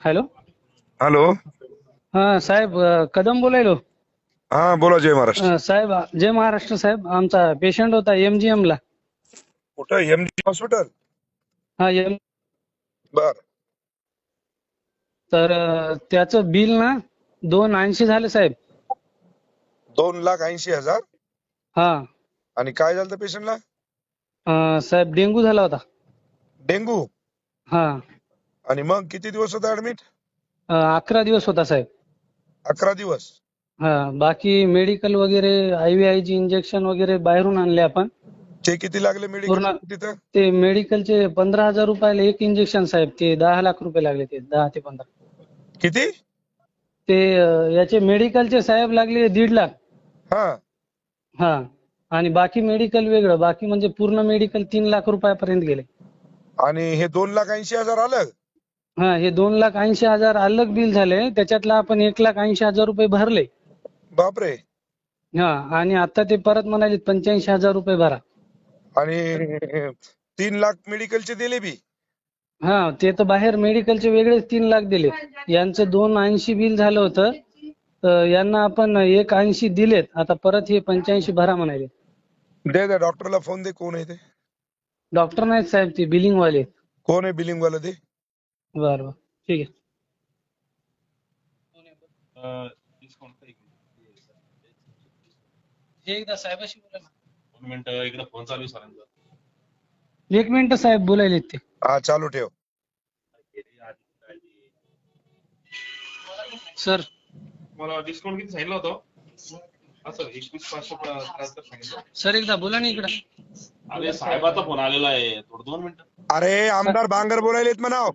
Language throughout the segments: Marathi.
हॅलो. हॅलो. हा साहेब, कदम बोलायलो. हा बोला. जय महाराष्ट्र. साहेब, जय महाराष्ट्र साहेब. आमचा पेशंट होता MGM ला. कुठं? MG hospital. हा एम बर. तर त्याचं बिल ना 280 झालं साहेब. 2,80,000. हा. आणि काय झालं त्या पेशंटला? साहेब डेंगू झाला होता. डेंगू. हा. आणि मग किती दिवस होता ऍडमिट? 11 दिवस होता साहेब. 11 दिवस. हा. बाकी मेडिकल वगैरे IVI ची इंजेक्शन वगैरे बाहेरून आणले आपण. ते किती लागले मेडिकल पूर्ण तिथं? ते मेडिकलचे 15,000 रुपयाला एक इंजेक्शन साहेब. ते 10 लाख रुपये लागले. ते 10 ते 15. किती? ते याचे मेडिकलचे साहेब लागले 1.5 लाख. हा. हा. आणि बाकी मेडिकल वेगळं. बाकी म्हणजे पूर्ण मेडिकल 3 लाख रुपयापर्यंत गेले. आणि हे 2,80,000 आलं? हा. हे 2,80,000 अलग बिल झाले. त्याच्यातला आपण 1,80,000 रुपये भरले. बापरे. हा. आणि आता ते परत म्हणाले 85,000 रुपये भरा. आणि 3 लाख मेडिकलचे दिले बी? हा. ते तर बाहेर मेडिकलचे वेगळेच 3 लाख दिले. यांचं 280 बिल झालं होतं. तर यांना आपण 180 दिलेत. आता परत हे 85 भरा म्हणाले. दे दे डॉक्टरला फोन दे. कोण आहे ते? डॉक्टर नाहीत साहेब, ते बिलिंग वाले. कोण आहे बिलिंग वाला ते? बरं बरं, ठीक आहे. हे एकदा साहेबाशी बोला ना. 2 मिनिट इकडे फोन चालू आहे सरांचा. 1 मिनिट साहेब, बोलायले ते. हा चालू ठेव. सर, मला डिस्काउंट किती सांगितलं होतं? असं 21,573 सांगितलं. सर एकदा बोला ना इकडं. अरे साहेबाचा फोन आलेला आहे, थोडं 2 मिनिटं. अरे आमदार बांगर बोलायलेत म्हणाव.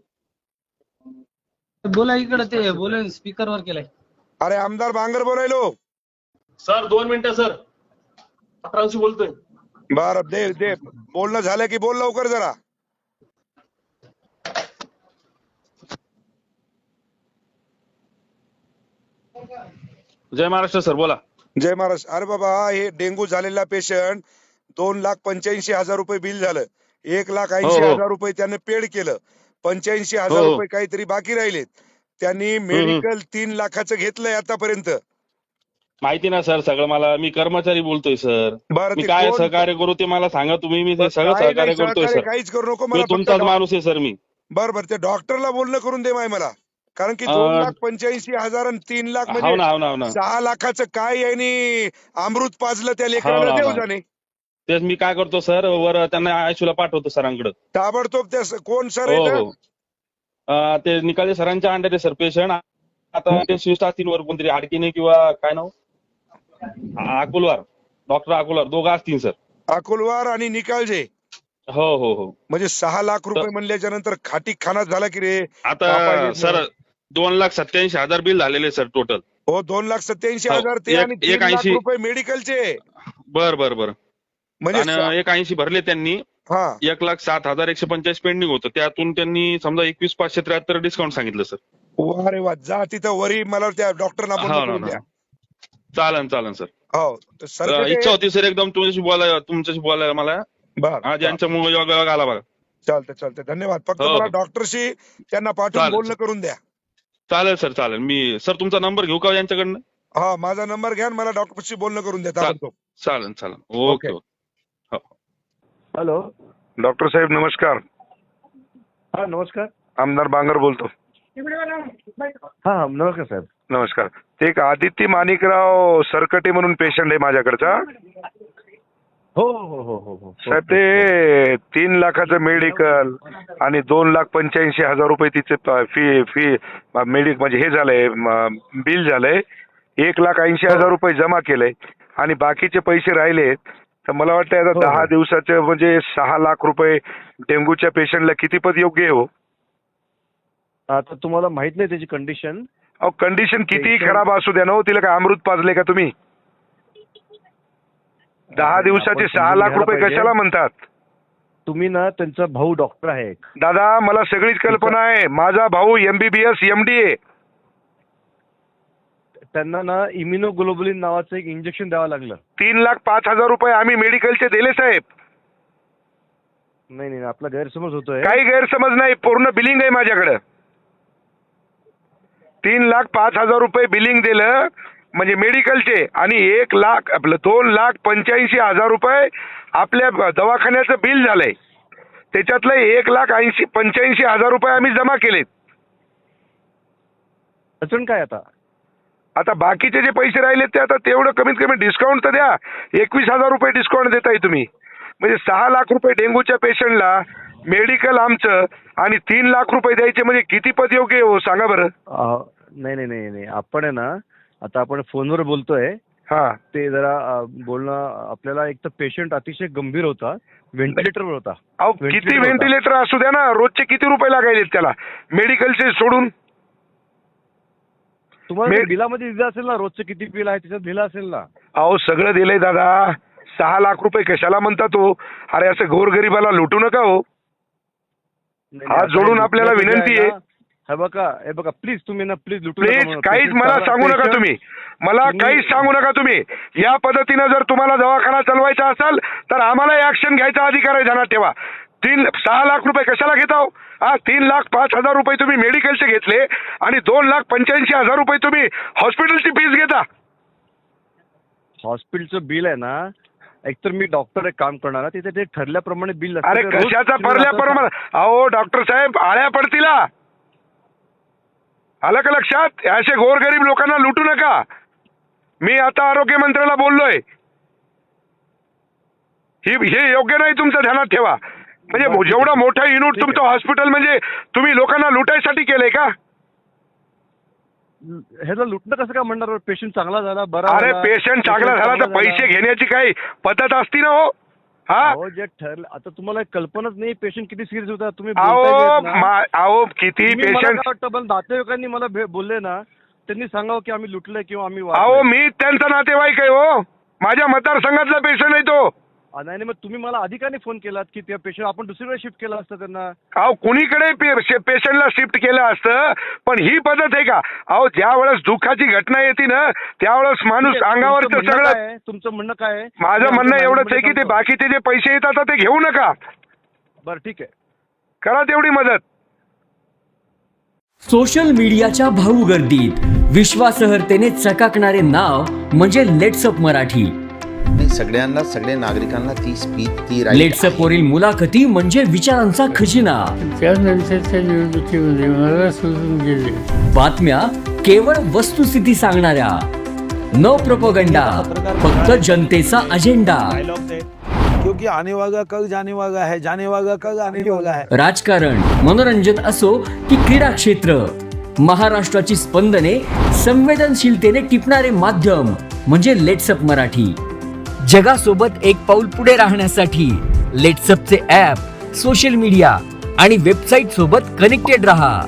बोला इकडं, ते बोला स्पीकरवर केलाय. अरे आमदार बांगर बोलायलो. सर 2 मिनिटं सर, 18शी बोलतोय. बर दे दे. बोलणं झालं की बोल लवकर जरा. जय महाराष्ट्र सर, बोला. जय महाराज. अरे बाबा, हे डेंगू झालेला पेशंट 2,85,000 रुपये बिल झालं. हो 1,80,000 रुपये त्याने पेड केलं. 85,000 हो. रुपये काहीतरी बाकी राहिलेत. त्यांनी हम्म. मेडिकल 3 लाखाचं घेतलंय आतापर्यंत. माहिती ना सर सगळं, मला मी कर्मचारी बोलतोय सर. बरं मी ते काय कोण? सहकार्य करू ते मला सांगा तुम्ही. मी ते सगळं काही नाही, सहकार्य करतोय सहकार्य सर. काहीच करू नको. मी मला फक्त तुमचाच माणूस आहे सर मी. बरं बरं, ते डॉक्टरला बोलणं करून दे मला. कारण की अं, 2,85,000 आणि 3 लाख हो म्हणजे ना हो ना हो ना 6 लाखाचं काय यांनी अमृत पाजलं त्या हो लेकराला, ना हो देव ना. जाणे. तेच मी काय करतो सर, वर त्यांना आयशूला पाठवतो सरांकडे. ताबडतोब त्या कोण सर हो येतं? हो. ते निकाले सरांच्या अंडर आहे सर पेशंट. आता ते स्विच असतील वर, कोणतरी आडकीने किंवा काय नाव, अकोलवार, डॉक्टर अकोलवार, दोघं असतील सर. अकोलवार आणि निकालजे. हो हो हो. म्हणजे 6 लाख तर रुपये म्हणल्याच्या नंतर खाटी खाना झाला की रे. आता कापायलेत ना. सर 2,87,000 बिल झालेले सर टोटल. हो, हो 2,87,000 ते आणि एक 3 लाख 80. रुपये मेडिकलचे. बर बर बर. म्हणजे आणि 180 भरले त्यांनी. हा. 1,07,145 पेंडिंग होतं, त्यातून त्यांनी समजा 21,573 डिस्काउंट सांगितलं सर. वा रे वा. जा तिथं वरी मला त्या डॉक्टरना बोलणं हो ना करून ना. द्या. चालन चालन सर. हो तर सरकटे. इच्छा होती सर एकदम तुमच्याशी बोलायला मला. बर आज यांच्यामुळे योग आला बघा. चालतंय चालतंय, धन्यवाद. फक्त हो मला हो. डॉक्टरशी त्यांना पाठवून चालेल बोलणं करून द्या. चालेल सर चालेल. मी सर तुमचा नंबर घेऊ का यांच्याकडनं? हा, माझा नंबर घ्या आणि मला डॉक्टरशी बोलणं करून द्या ताबडतोब. चालेल चालेल. ओके. Okay okay. हो. हॅलो. डॉक्टर साहेब नमस्कार. हा नमस्कार. आमदार बांगर बोलतो. हा हा नमस्कार साहेब. नमस्कार. ते एक आदित्य माणिकराव सरकटे म्हणून पेशंट आहे माझ्याकडचा. हो हो हो हो हो साहेब ते 3 लाखाचं मेडिकल आणि 2,85,000 रुपये तिचे फी म्हणजे हे झालंय, बिल झालंय. 1,80,000 रुपये जमा केलंय आणि बाकीचे पैसे राहिले. तर मला वाटतं आता हो, 10 हो. दिवसाचे म्हणजे 6 लाख रुपये डेंग्यूच्या पेशंटला कितीपत योग्य आहे हो? आता तुम्हाला माहित नाही त्याची कंडिशन. अहो कंडिशन कितीही patient- खराब असू द्या ना हो, तिला काय अमृत पाजले का तुम्ही? 10 दिवसाचे आपण 6 समजून लाख घ्यायला रुपये पाहिजे. कशाला म्हणतात? तुम्ही ना त्यांचा भाऊ डॉक्टर आहे. दादा मला सगळीच कल्पना आहे. माझा भाऊ MBBS MD आहे. त्यांना ना इम्युनोग्लोबुलिन नावाचं एक इंजेक्शन द्यावं लागलं. 3,05,000 रुपये आम्ही मेडिकलचे दिले साहेब. नाही नाही आपला गैरसमज होतोय. काही गैरसमज नाही, पूर्ण बिलिंग आहे माझ्याकडे. 3,05,000 रुपये बिलिंग दिलं म्हणजे मेडिकलचे, आणि 2,85,000 रुपये आपल्या दवाखान्याचं बिल झालंय. त्याच्यातलं 1,85,000 रुपये आम्ही जमा केलेत. अडचण काय आता? आता बाकीचे जे पैसे राहिले ते आता तेवढं कमीत कमी डिस्काउंट तर द्या. 21,000 रुपये डिस्काउंट देताय तुम्ही, म्हणजे 6 लाख रुपये डेंग्यूच्या पेशंटला मेडिकल आमचं आणि 3 लाख रुपये द्यायचे म्हणजे किती पद योग्य हो सांगा बरं. नाही आपण आहे ना, आता आपण फोनवर बोलतोय, हा ते जरा बोलणं आपल्याला, एक तर पेशंट अतिशय गंभीर होता, व्हेंटिलेटरवर होता. अहो किती व्हेंटिलेटर असू द्या ना, रोजचे किती रुपये लागायचे त्याला मेडिकलचे सोडून. तुम्हाला बिलामध्ये दिलं असेल ना, रोजचं किती बिल आहे त्याच्यात दिलं असेल ना. अहो सगळं दिलंय दादा. 6 लाख रुपये कशाला म्हणता तो? अरे असं गोरगरिबाला लुटू नका हो. हात जोडून आपल्याला विनंती आहे. हे बघा प्लीज, तुम्ही ना प्लीज लुटू प्लीज काहीच मला सांगू नका तुम्ही, मला काहीच सांगू नका तुम्ही. या पद्धतीनं जर तुम्हाला दवाखाना चालवायचा असेल तर आम्हाला ऍक्शन घ्यायचा अधिकार आहे, ध्यानात ठेवा. 6 लाख रुपये कशाला घेता हो? 3,05,000 रुपये तुम्ही मेडिकलचे घेतले आणि 2,85,000 रुपये तुम्ही हॉस्पिटलची फीस घेता. हॉस्पिटलचं बिल आहे ना, एकतर मी डॉक्टर एक काम करणार, तिथे ते ठरल्याप्रमाणे बिल. अरे कशाचा ठरल्याप्रमाणे? अहो डॉक्टर साहेब आळ्या पडतीला, आलं का लक्षात? असे गोरगरीब लोकांना लुटू नका. मी आता आरोग्य मंत्र्याला बोललोय, हे योग्य नाही, तुमचं ध्यानात ठेवा. म्हणजे जेवढं मोठं युनिट तुमचं हॉस्पिटल म्हणजे तुम्ही लोकांना लुटायसाठी केलंय का? ह्याला लुटणं कसं काय म्हणणार? पेशंट चांगला झाला, बरा. अरे पेशंट चांगला झाला तर पैसे घेण्याची काही पद्धत असती ना हो. हा जे ठरलं, आता तुम्हाला कल्पनाच नाही पेशंट किती सिरियस होता. तुम्ही अहो किती पेशंट. पण नातेवाईकांनी मला बोलले ना, त्यांनी सांगावं की आम्ही लुटलंय किंवा आम्ही. अहो मी त्यांचा नातेवाईक आहे हो, माझ्या मतदारसंघातला पेशंट आहे तो. नाही, मग तुम्ही मला अधिकाने फोन केलात की त्या पेशंट आपण दुसरीकडे शिफ्ट केलं असतं त्यांना. अहो कुणीकडे पेशंटला शिफ्ट केलं असतं, पण ही पद्धत आहे का? अहो ज्या वेळेस दुःखाची घटना येते ना त्यावेळेस माणूस अंगावरचं सगळं. तुमचं म्हणणं काय आहे? माझं म्हणणं एवढंच आहे की ते बाकीचे जे पैसे येतात ते घेऊ नका. बरं ठीक आहे, करा तेवढी मदत. सोशल मीडियाच्या भाऊ गर्दीत विश्वासार्हतेने चकाकणारे नाव म्हणजे लेट्सअप मराठी. सगळ्यांना, सगळ्या नागरिकांना ती स्पीच, ती लेट्सअप वरील मुलाखती म्हणजे विचारांचा खजिना. त्यानंतरच्या निवडणुकीमध्ये मला सोडून गेले. बातम्या केवळ वस्तुस्थिती सांगणाऱ्या, न प्रोपगंडा, फक्त जनतेचा अजेंडा. क्योंकि आने वाला कल जाने वाला है, जाने वाला कल आने वाला है. राजकारण, मनोरंजन असो की क्रीडा क्षेत्र, महाराष्ट्राची स्पंदने संवेदनशीलतेने टिपणारे माध्यम म्हणजे लेट्सअप मराठी. जगासोबत एक पाऊल पुढे राहण्यासाठी लेट्सअपचे ॲप, सोशल मीडिया आणि वेबसाईट सोबत कनेक्टेड रहा.